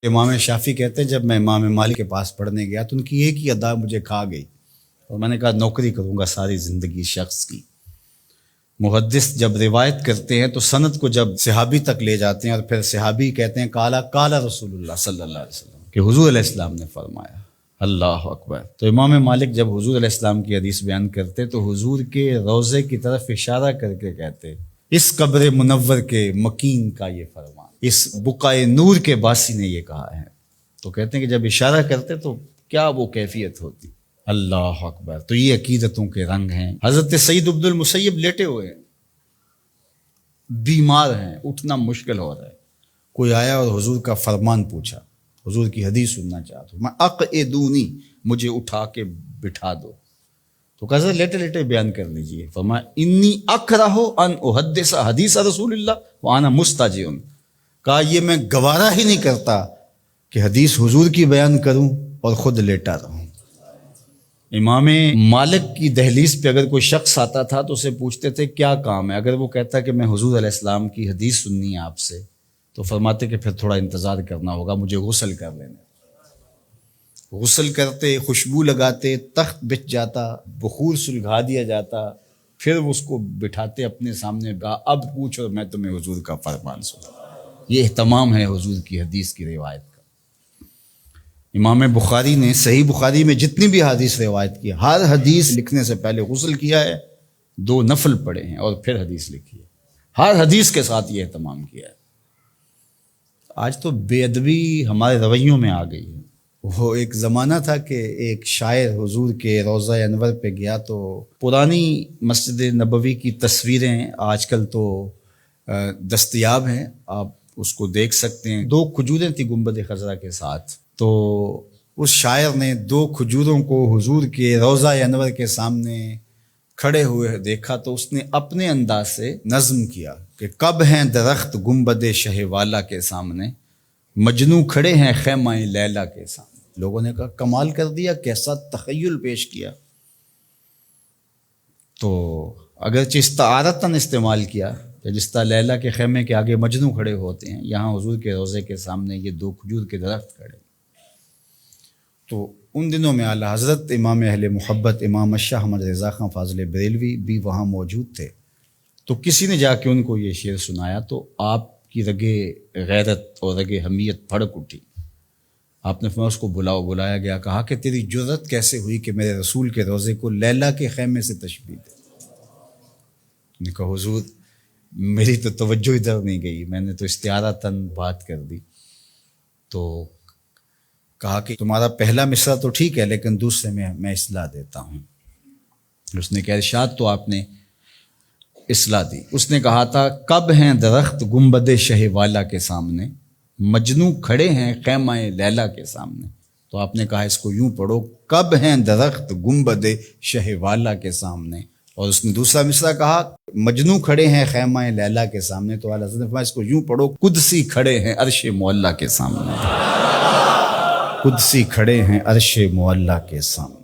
امام شافعی کہتے ہیں جب میں امام مالک کے پاس پڑھنے گیا تو ان کی ایک ہی ادا مجھے کھا گئی، اور میں نے کہا نوکری کروں گا ساری زندگی شخص کی۔ محدث جب روایت کرتے ہیں تو سند کو جب صحابی تک لے جاتے ہیں اور پھر صحابی کہتے ہیں کالا رسول اللہ صلی اللہ علیہ وسلم کہ حضور علیہ السلام نے فرمایا، اللہ اکبر۔ تو امام مالک جب حضور علیہ السلام کی حدیث بیان کرتے تو حضور کے روضے کی طرف اشارہ کر کے کہتے اس قبر منور کے مکین کا یہ فرمان، اس بقائے نور کے باسی نے یہ کہا ہے۔ تو کہتے ہیں کہ جب اشارہ کرتے تو کیا وہ کیفیت ہوتی، اللہ اکبر۔ تو یہ عقیدتوں کے رنگ ہیں۔ حضرت سعید بن المسیب لیٹے ہوئے ہیں، بیمار ہیں، اٹھنا مشکل ہو رہا ہے، کوئی آیا اور حضور کا فرمان پوچھا، حضور کی حدیث سننا چاہتا ہوں، میں اقعدونی، مجھے اٹھا کے بٹھا دو۔ تو کہا لیٹے لیٹے بیان کر لیجئے۔ فرمایا انی اکرہ ان احدث حدیث رسول اللہ وانا مستجع، کہا یہ میں گوارا ہی نہیں کرتا کہ حدیث حضور کی بیان کروں اور خود لیٹا رہوں۔ امام مالک کی دہلیز پہ اگر کوئی شخص آتا تھا تو اسے پوچھتے تھے کیا کام ہے، اگر وہ کہتا کہ میں حضور علیہ السلام کی حدیث سننی ہے آپ سے، تو فرماتے کہ پھر تھوڑا انتظار کرنا ہوگا، مجھے غسل کر لینے۔ غسل کرتے، خوشبو لگاتے، تخت بچھ جاتا، بخور سلگھا دیا جاتا، پھر اس کو بٹھاتے اپنے سامنے، کہا اب پوچھو میں تمہیں حضور کا فرمان سنا۔ یہ اہتمام ہے حضور کی حدیث کی روایت کا۔ امام بخاری نے صحیح بخاری میں جتنی بھی حدیث روایت کی، ہر حدیث لکھنے سے پہلے غسل کیا ہے، 2 نفل پڑھے ہیں اور پھر حدیث لکھی ہے، ہر حدیث کے ساتھ یہ اہتمام کیا ہے۔ آج تو بے ادبی ہمارے رویوں میں آ گئی ہے۔ وہ ایک زمانہ تھا کہ ایک شاعر حضور کے روضہ انور پہ گیا تو پرانی مسجد نبوی کی تصویریں آج کل تو دستیاب ہیں، آپ اس کو دیکھ سکتے ہیں۔ 2 کھجوریں تھیں گنبد خضرا کے ساتھ، تو اس شاعر نے 2 کھجوروں کو حضور کے روضہ انور کے سامنے کھڑے ہوئے دیکھا تو اس نے اپنے انداز سے نظم کیا کہ کب ہیں درخت گنبد شہ والا کے سامنے، مجنوں کھڑے ہیں خیمہ لیلا کے سامنے۔ لوگوں نے کہا کمال کر دیا، کیسا تخیل پیش کیا۔ تو اگرچہ استعارتاً استعمال کیا کہ جس طرح لیلا کے خیمے کے آگے مجنوں کھڑے ہوتے ہیں، یہاں حضور کے روضے کے سامنے یہ 2 کھجور کے درخت کھڑے۔ تو ان دنوں میں اعلیٰ حضرت امام اہل محبت امام شاہ احمد رضا خان فاضل بریلوی بھی وہاں موجود تھے۔ تو کسی نے جا کے ان کو یہ شعر سنایا تو آپ کی رگے غیرت اور رگے حمیت بھڑک اٹھی۔ آپ نے فرمایا اس کو بلایا گیا، کہا کہ تیری جرت کیسے ہوئی کہ میرے رسول کے روضے کو لیلا کے خیمے سے تشبیہ دے۔ میں نے کہا حضور میری تو توجہ ادھر نہیں گئی، میں نے تو استعارتاً بات کر دی۔ تو کہا کہ تمہارا پہلا مصرع تو ٹھیک ہے لیکن دوسرے میں اصلاح دیتا ہوں۔ اس نے کہا ارشاد تو آپ نے اصلاح دی۔ اس نے کہا تھا کب ہیں درخت گنبد شہ والا کے سامنے، مجنوں کھڑے ہیں خیمہ لیلا کے سامنے۔ تو آپ نے کہا اس کو یوں پڑھو کب ہیں درخت گنبد شہ والا کے سامنے، اور اس نے دوسرا مصرع کہا مجنوں کھڑے ہیں خیمہ لیلا کے سامنے۔ تو اعلیٰ حضرت نے فرمایا اس کو یوں پڑھو قدسی کھڑے ہیں عرش معلیٰ کے سامنے، قدسی کھڑے ہیں عرش معلیٰ کے سامنے۔